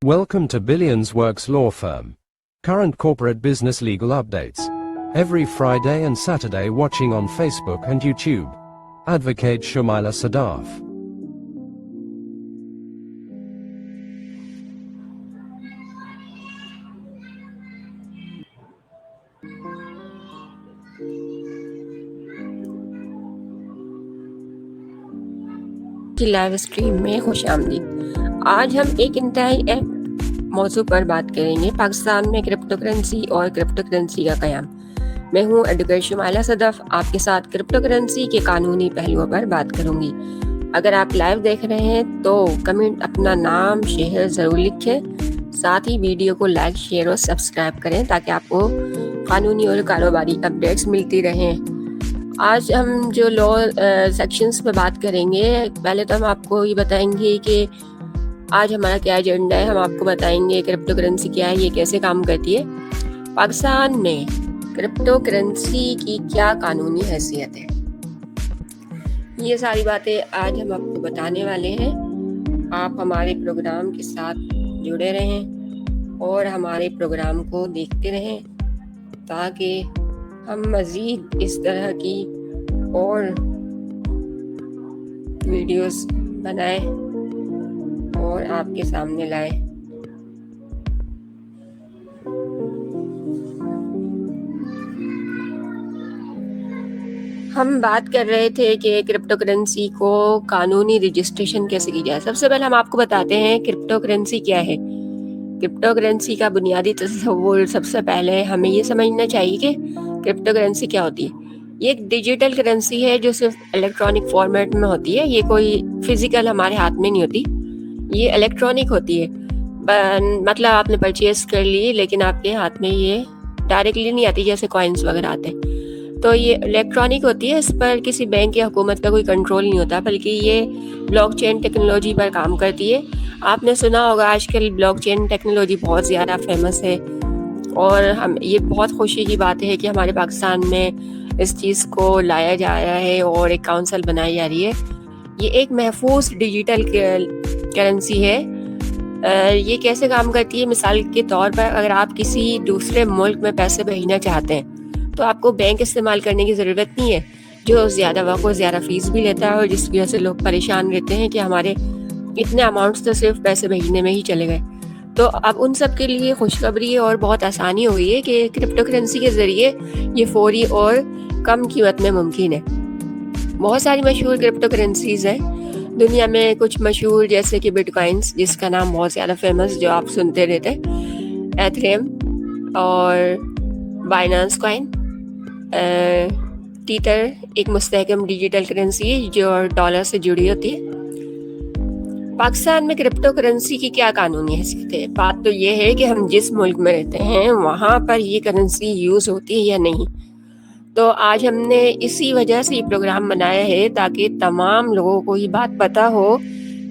Welcome to Billions Works Law Firm. Current corporate business legal updates. Every Friday and Saturday watching on Facebook and YouTube. Advocate Shumaila Sadaf. की live stream में खुशामदीद। आज हम एक इंतहाई अहम मौजू पर बात करेंगे, पाकिस्तान में क्रिप्टो करेंसी और क्रिप्टो करेंसी का क़याम। मैं हूं एडवोकेट शुमाइला सदफ, आपके साथ क्रिप्टो करेंसी के कानूनी पहलुओं पर बात करूंगी। अगर आप लाइव देख रहे हैं तो कमेंट अपना नाम शहर ज़रूर लिखें, साथ ही वीडियो को लाइक शेयर और सब्सक्राइब करें ताकि आपको कानूनी और कारोबारी अपडेट्स मिलती रहें। आज हम जो लॉ सेक्शंस पे बात करेंगे, पहले तो हम आपको ये बताएंगे कि आज हमारा क्या एजेंडा है। हम आपको बताएंगे क्रिप्टो करेंसी क्या है, ये कैसे काम करती है, पाकिस्तान में क्रिप्टो करेंसी की क्या कानूनी हैसियत है। ये सारी बातें आज हम आपको बताने वाले हैं। आप हमारे प्रोग्राम के साथ जुड़े रहें और हमारे प्रोग्राम को देखते रहें ताकि हम मज़ीद इस तरह की और वीडियोस बनाएं और आपके सामने लाएं। हम बात कर रहे थे कि क्रिप्टो करेंसी को कानूनी रजिस्ट्रेशन कैसे की जाए। सबसे पहले हम आपको बताते हैं क्रिप्टो करेंसी क्या है। क्रिप्टो करेंसी का बुनियादी तस्वुर सबसे पहले हमें ये समझना चाहिए कि क्रिप्टो करेंसी क्या होती है। ये एक डिजिटल करेंसी है जो सिर्फ इलेक्ट्रॉनिक फॉर्मेट में होती है। ये कोई फिजिकल हमारे हाथ में नहीं होती, ये इलेक्ट्रॉनिक होती है। मतलब आपने परचेज कर ली लेकिन आपके हाथ में ये डायरेक्टली नहीं आती जैसे कॉइन्स वगैरह आते हैं। तो ये इलेक्ट्रॉनिक होती है, इस पर किसी बैंक या हुकूमत का कोई कंट्रोल नहीं होता, बल्कि ये ब्लॉकचेन टेक्नोलॉजी पर काम करती है। आपने सुना होगा आजकल ब्लॉकचेन टेक्नोलॉजी बहुत ज़्यादा फेमस है और हम ये बहुत खुशी की बात है कि हमारे पाकिस्तान में इस चीज़ को लाया जा रहा है और एक काउंसिल बनाई जा रही है। ये एक महफूज डिजिटल करेंसी है। ये कैसे काम करती है, मिसाल के तौर पर अगर आप किसी दूसरे मुल्क में पैसे भेजना चाहते हैं तो आपको बैंक इस्तेमाल करने की ज़रूरत नहीं है, जो ज़्यादा वक्त और ज़्यादा फ़ीस भी लेता है और जिसकी वजह से लोग परेशान रहते हैं कि हमारे इतने अमाउंट्स तो सिर्फ पैसे भेजने में ही चले गए। तो अब उन सब के लिए खुशखबरी है और बहुत आसानी हो गई है कि क्रिप्टो करेंसी के ज़रिए ये फौरी और कम कीमत में मुमकिन है। बहुत सारी मशहूर क्रिप्टो करेंसीज़ हैं दुनिया में। कुछ मशहूर जैसे कि बिटकॉइंस, जिसका नाम बहुत ज़्यादा फेमस जो आप सुनते रहते हैं, एथेरियम और बाइनेंस कॉइन। टीटर एक मुस्तहकम डिजिटल करेंसी है जो डॉलर से जुड़ी होती है। पाकिस्तान में क्रिप्टो करेंसी की क्या कानूनी हैसियत है। बात तो ये है कि हम जिस मुल्क में रहते हैं वहाँ पर ये करेंसी यूज़ होती है या नहीं। तो आज हमने इसी वजह से ये प्रोग्राम बनाया है ताकि तमाम लोगों को ये बात पता हो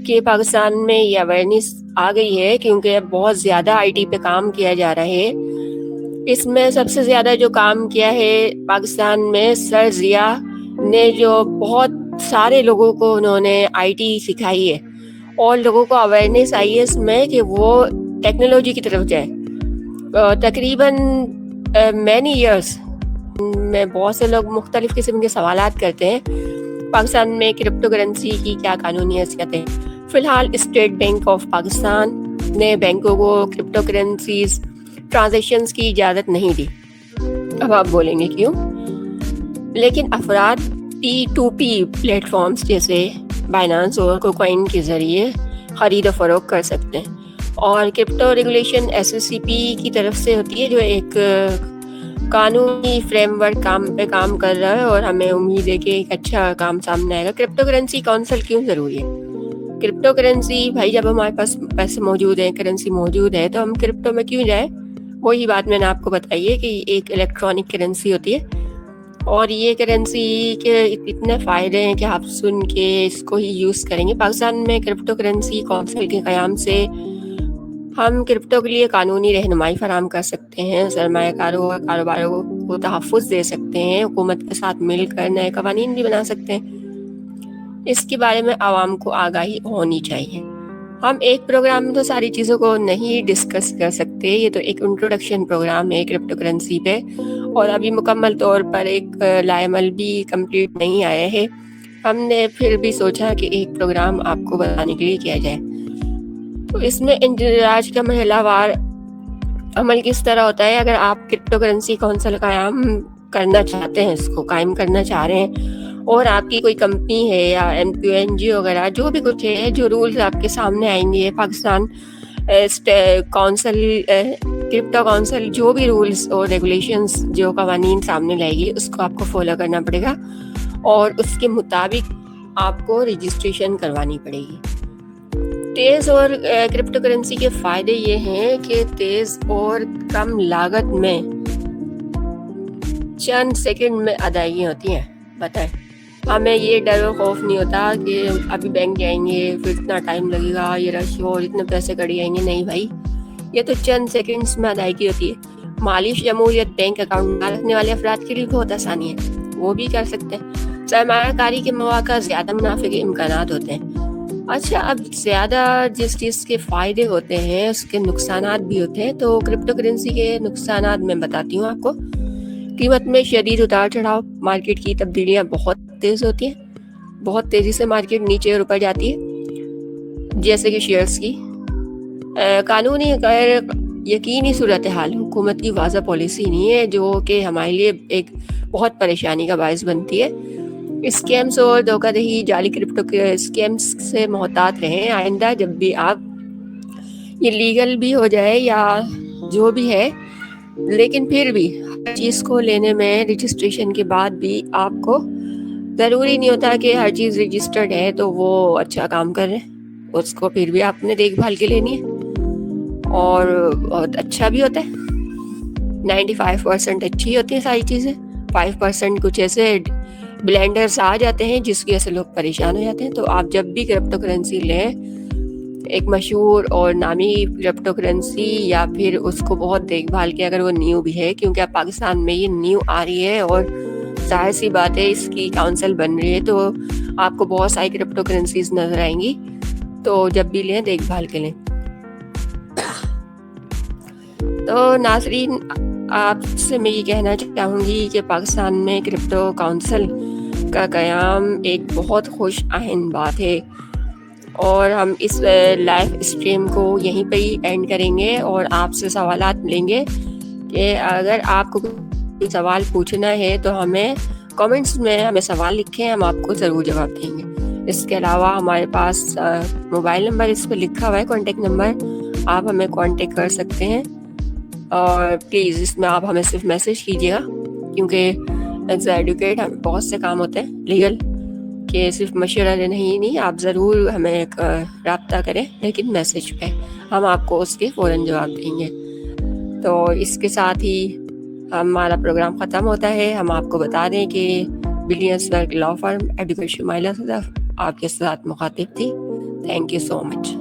कि पाकिस्तान में ये अवेयरनेस आ गई है, क्योंकि अब बहुत ज़्यादा आईटी पे काम किया जा रहा है। इसमें सबसे ज़्यादा जो काम किया है पाकिस्तान में सर ज़िया ने, जो बहुत सारे लोगों को उन्होंने आईटी सिखाई है और लोगों को अवेयरनेस आई है इसमें कि वो टेक्नोलॉजी की तरफ जाए। तकरीबन मैनी ईयर्स में बहुत से लोग मुख्तलिफ किस्म के सवालात करते हैं पाकिस्तान में क्रिप्टो करेंसी की क्या कानूनी हैसियत है। फ़िलहाल स्टेट बैंक ऑफ पाकिस्तान ने बैंकों को क्रिप्टो करेंसीज ट्रांजैक्शंस की इजाज़त नहीं दी। अब आप बोलेंगे क्यों, लेकिन अफराद P2P प्लेटफॉर्म्स जैसे बाइनेंस और कोकॉइन के ज़रिए ख़रीद और फ़रोख्त कर सकते हैं। और क्रिप्टो रेगुलेशन SEC की तरफ से होती है, जो एक कानूनी फ्रेमवर्क काम कर रहा है और हमें उम्मीद है कि एक अच्छा काम सामने आएगा। क्रिप्टो करेंसी काउंसिल क्यों ज़रूरी है। क्रिप्टो करेंसी भाई, जब हमारे पास पैसे मौजूद हैं, करेंसी मौजूद है, तो हम क्रिप्टो में क्यों जाए। वही बात मैंने आपको बताई है कि एक इलेक्ट्रॉनिक करेंसी होती है और ये करेंसी के इतने फ़ायदे हैं कि आप सुन के इसको ही यूज़ करेंगे। पाकिस्तान में क्रिप्टो करेंसी काउंसिल के क़याम से हम क्रिप्टो के लिए कानूनी रहनुमाई फराहम कर सकते हैं, सरमायाकारों और कारोबारियों को तहफ़्फ़ुज़ दे सकते हैं, हुकूमत के साथ मिलकर नए क़वानीन भी बना सकते हैं। इसके बारे में आवाम को आगाही होनी चाहिए। ہم ایک پروگرام میں تو ساری چیزوں کو نہیں ڈسکس کر سکتے. یہ تو ایک انٹروڈکشن پروگرام ہے کرپٹو کرنسی پہ, اور ابھی مکمل طور پر ایک لائے عمل بھی کمپلیٹ نہیں آیا ہے. ہم نے پھر بھی سوچا کہ ایک پروگرام آپ کو بتانے کے لیے کیا جائے. تو اس میں اندراج کا مرحلہ وار عمل کس طرح ہوتا ہے. اگر آپ کرپٹو کرنسی کونسل قیام کرنا چاہتے ہیں, اس کو قائم کرنا چاہ رہے ہیں, اور آپ کی کوئی کمپنی ہے یا NGO وغیرہ جو بھی کچھ ہے, جو رولز آپ کے سامنے آئیں گے, پاکستان کونسل کرپٹو کونسل جو بھی رولز اور ریگولیشنز جو قوانین سامنے لائے گی, اس کو آپ کو فالو کرنا پڑے گا, اور اس کے مطابق آپ کو رجسٹریشن کروانی پڑے گی. تیز اور کرپٹو کرنسی کے فائدے یہ ہیں کہ تیز اور کم لاگت میں چند سیکنڈ میں ادائیگی ہوتی ہیں. بتائیں, ہمیں یہ ڈر و خوف نہیں ہوتا کہ ابھی بینک جائیں گے, پھر اتنا ٹائم لگے گا, یہ رش ہو, اتنے پیسے کٹ جائیں گے. نہیں بھائی, یہ تو چند سیکنڈز میں ادائیگی ہوتی ہے. مالی شمولیت بینک اکاؤنٹ نہ رکھنے والے افراد کے لیے بہت آسانی ہے, وہ بھی کر سکتے ہیں. سرمایہ کاری کے مواقع, زیادہ منافع کے امکانات ہوتے ہیں. اچھا, اب زیادہ جس چیز کے فائدے ہوتے ہیں اس کے نقصانات بھی ہوتے ہیں. تو کرپٹو کرنسی کے نقصانات میں بتاتی ہوں آپ کو. قیمت میں شدید اتار چڑھاؤ, مارکیٹ کی تبدیلیاں بہت تیز ہوتی ہیں, بہت تیزی سے مارکیٹ نیچے اور اوپر جاتی ہے, جیسے کہ شیئرز کی. قانونی غیر یقینی صورتحال, حکومت کی واضح پالیسی نہیں ہے, جو کہ ہمارے لیے ایک بہت پریشانی کا باعث بنتی ہے. اسکیمز اور دھوکہ دہی, جعلی کرپٹو کے اسکیمز سے محتاط رہیں آئندہ. جب بھی آپ یہ لیگل بھی ہو جائے یا جو بھی ہے, لیکن پھر بھی ہر چیز کو لینے میں رجسٹریشن کے بعد بھی آپ کو ضروری نہیں ہوتا کہ ہر چیز رجسٹرڈ ہے تو وہ اچھا کام کر رہے ہیں. اس کو پھر بھی آپ نے دیکھ بھال کے لینی ہے, اور بہت اچھا بھی ہوتا ہے. 95% اچھی ہوتی ہیں ساری چیزیں, 5% کچھ ایسے بلینڈرز آ جاتے ہیں جس کی وجہ سے لوگ پریشان ہو جاتے ہیں. تو آپ جب بھی کرپٹو کرنسی لیں, ایک مشہور اور نامی کرپٹو کرنسی, یا پھر اس کو بہت دیکھ بھال کے, اگر وہ نیو بھی ہے, کیونکہ اب پاکستان میں یہ نیو آ رہی ہے اور ظاہر سی بات ہے اس کی کاؤنسل بن رہی ہے, تو آپ کو بہت ساری کرپٹو کرنسیز نظر آئیں گی. تو جب بھی لیں دیکھ بھال کے لیں. تو ناظرین, آپ سے میں یہ کہنا چاہوں گی کہ پاکستان میں کرپٹو کاؤنسل کا قیام ایک بہت خوش آئند بات ہے, اور ہم اس لائیو اسٹریم کو یہیں پہ ہی اینڈ کریں گے, اور آپ سے سوالات لیں گے کہ اگر آپ کو کوئی سوال پوچھنا ہے تو ہمیں کامنٹس میں ہمیں سوال لکھیں, ہم آپ کو ضرور جواب دیں گے. اس کے علاوہ ہمارے پاس موبائل نمبر اس پہ لکھا ہوا ہے, کانٹیکٹ نمبر, آپ ہمیں کانٹیکٹ کر سکتے ہیں. اور پلیز اس میں آپ ہمیں صرف میسیج کیجیے گا, کیونکہ ایز اے ایڈوکیٹ ہمیں بہت سے کام ہوتے ہیں لیگل کہ صرف مشورہ نہیں, آپ ضرور ہمیں رابطہ کریں, لیکن میسیج پہ ہم آپ کو اس کے فوراً جواب دیں گے. تو اس کے ساتھ ہی ہمارا پروگرام ختم ہوتا ہے. ہم آپ کو بتا دیں کہ بلیئنس ورک لا فرم ایڈوکیٹ شمائلہ صدف آپ کے ساتھ مخاطب تھی. Thank you so much.